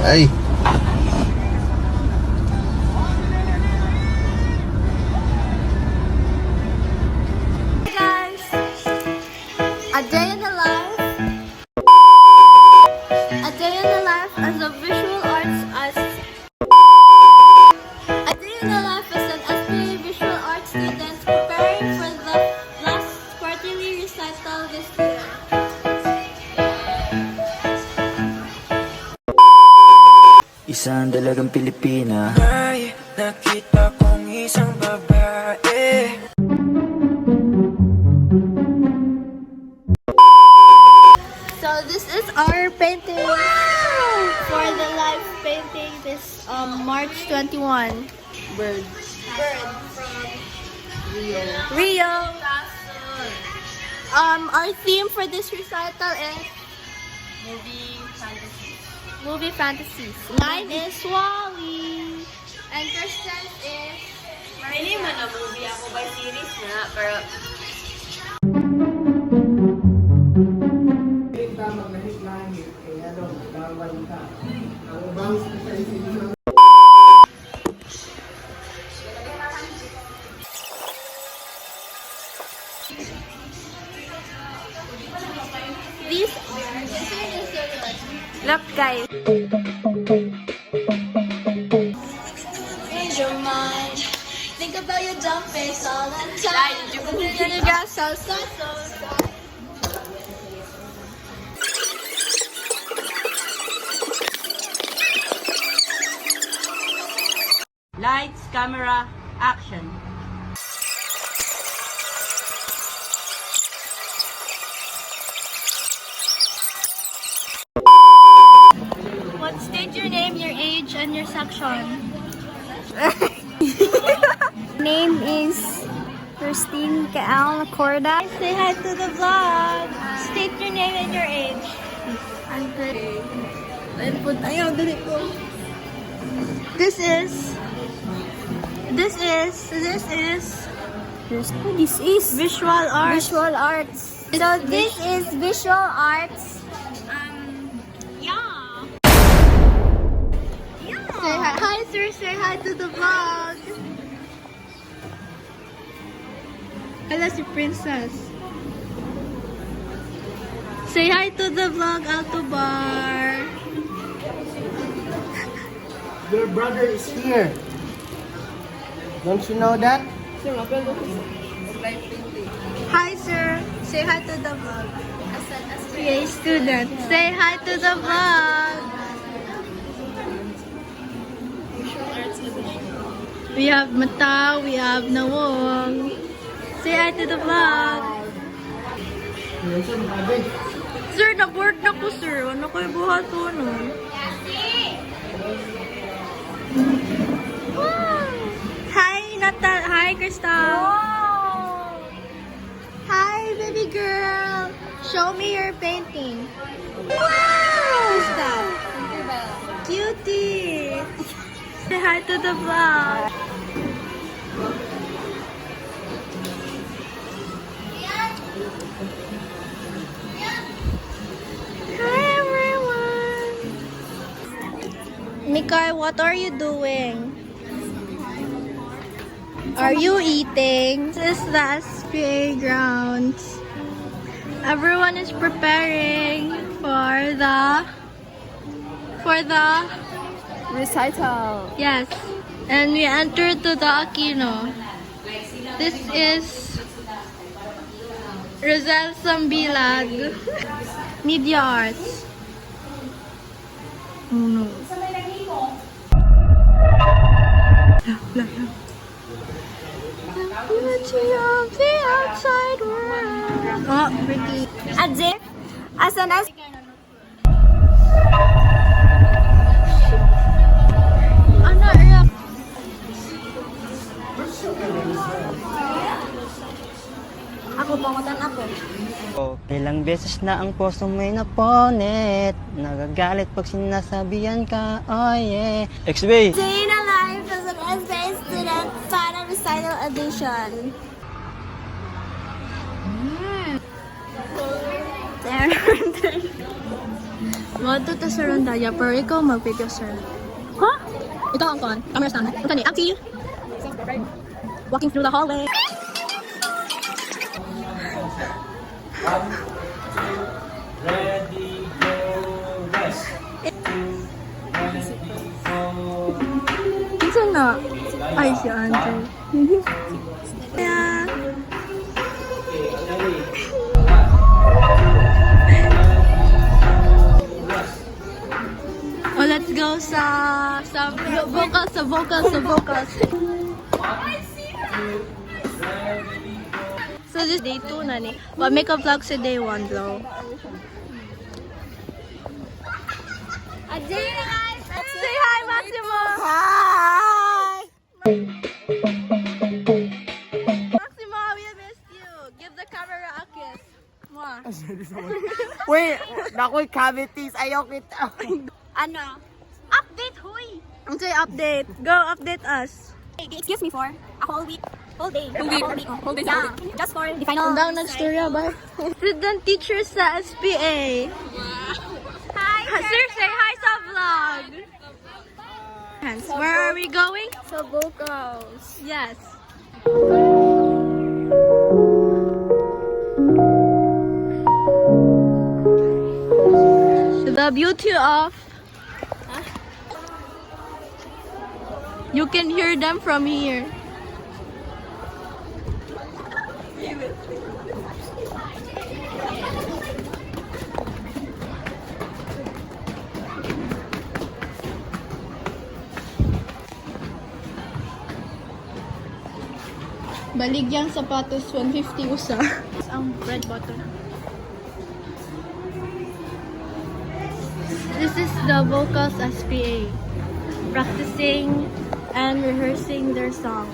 Ay. Hey guys! A day in the life. A day in the life as a visual arts as a day in the life as an SPA visual arts student preparing for the last quarterly recital this year. Isang dalagang Pilipina. Ay, nakita kong isang babae. So this is our painting for the live painting this March 21. Bird from Rio. Our theme for this recital is movie fantasies. Mine is Wally. And Kristen's is Hindi man na movie ako by series na, pero these. look guys. Change your mind. Think about your dumb face all the time. Ay, did you got so. Lights, camera, action. What state your name, your age, and your section? Name is Christine Kaal Corda. Say hi to the vlog. State your name and your age. This is visual arts. Visual arts. So this is visual arts. Say hi. Hi, sir. Say hi to the vlog. Hello, si Princess. Say hi to the vlog, Alto Bar. Your brother is here. Don't you know that? Hi, sir. Say hi to the vlog. PA student. Say hi to the vlog. We have Mata, we have Nawong. Say hi to the vlog. Sir, nag-work na ko, sir. Ano kayo buhat ko, no? Hi, Natal. Hi, Crystal. Hi, baby girl. Show me your painting. Wow! Who's that? Cutie. Say hi to the vlog. Hi, everyone. Mikay, what are you doing? Are you eating? This is the SPA grounds. Everyone is preparing for the Recital. yes. And we enter to the Aquino. This is Rizal Sambilag. Media Arts. Oh no. Beauty of the outside world. Oh, pretty. As if, as an as. Ano, ako, pangutan ako. Ilang beses na ang puso mo'y naponet. Nagagalit pag sinasabihan ka, oh yeah. XB! Day in a life as an SBA student, final recital edition. There. Mato ta sa rondaya, pero ikaw mag-video, sir. Ha? Ikaw ang kon. Camera stand. Ang kani, Auntie. Walking through the hallway. Ready, go, rest. Isa na. Ay, si Andrew. Yeah. Oh, let's go sa vocals. So this day 2 na ni. But make a vlog sa day 1 though. Say hi, Maximo! Hi! Maximo, we missed you. Give the camera a kiss. Mwah. Wait, nako'y cavities. Ayaw kita. Ano? Update, huy! Okay, update. Go, update us. Excuse me for a whole week, whole day. Whole day. Yeah, just for the final. Down nagstorya ba? Student teacher sa SPA. Hi, Sir, say hi sa vlog. Where are we going? So vocals. Yes. The beauty of you can hear them from here. Baligyang sapatos 150 usa. Ang red button. This is the vocals SPA. Practicing and rehearsing their song.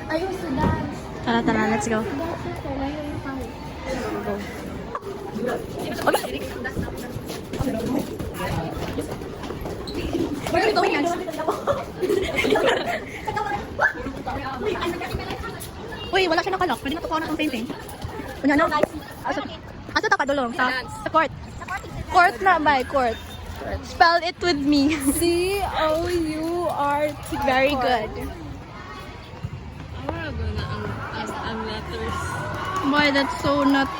Ayun sa dance. Tara, let's go. Where are we going yan? Uy, wala siya nakalok. Pwede natukuha na itong painting. Unya no? Asa ta kadulong? Sa court. Court na ba? Court. Spell it with me. C-O-U-R-T. Very good. Ang letters. Boy, that's so not...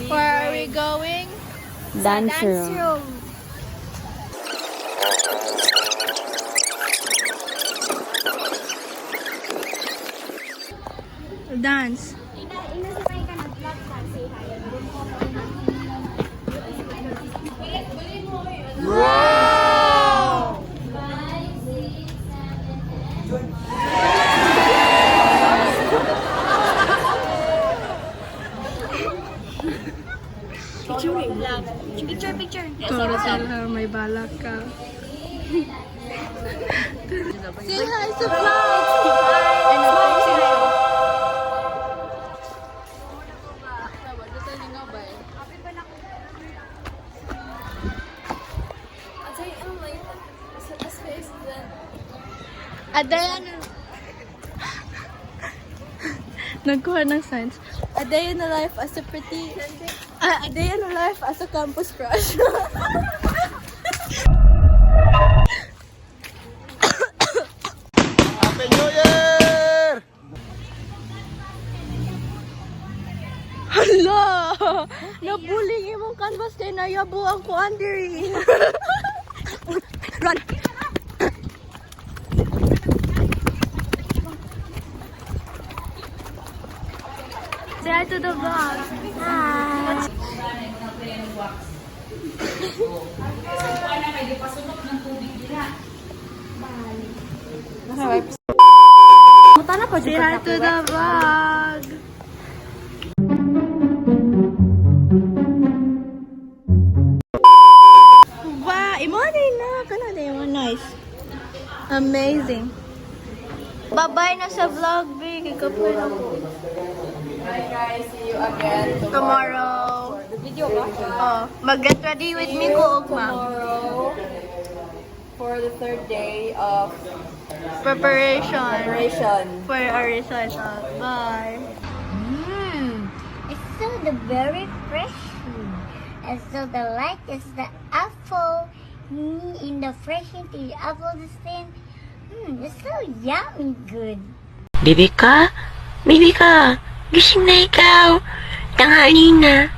Where are we going? Dance room. Dance. Picture. Toro sila, may balak ka. Say hi sa vlog! Adayan nagkuha ng signs. A day in a life as a pretty... a day in a life as a campus crush. Happy New Year! Hala! Nabuling imong canvas kay nayabo ang kuan diri. Run! Say hi to the vlog. Hi. Say hi to the vlog. Wow, imani na. Kana na yung nice. Amazing. Bye-bye na sa vlog, Big. Ikapoy na po. Bye guys, see you again Tomorrow. The video ba? Oh, mag-get ready with me ko, Ugma. Tomorrow for the third day of Preparation preparation. for our result. Bye. It's so the very fresh. And so the light is the apple. In the fresh the apple the same. It's so yummy good. Bibi ka? Gising na ikaw. Tanghali na.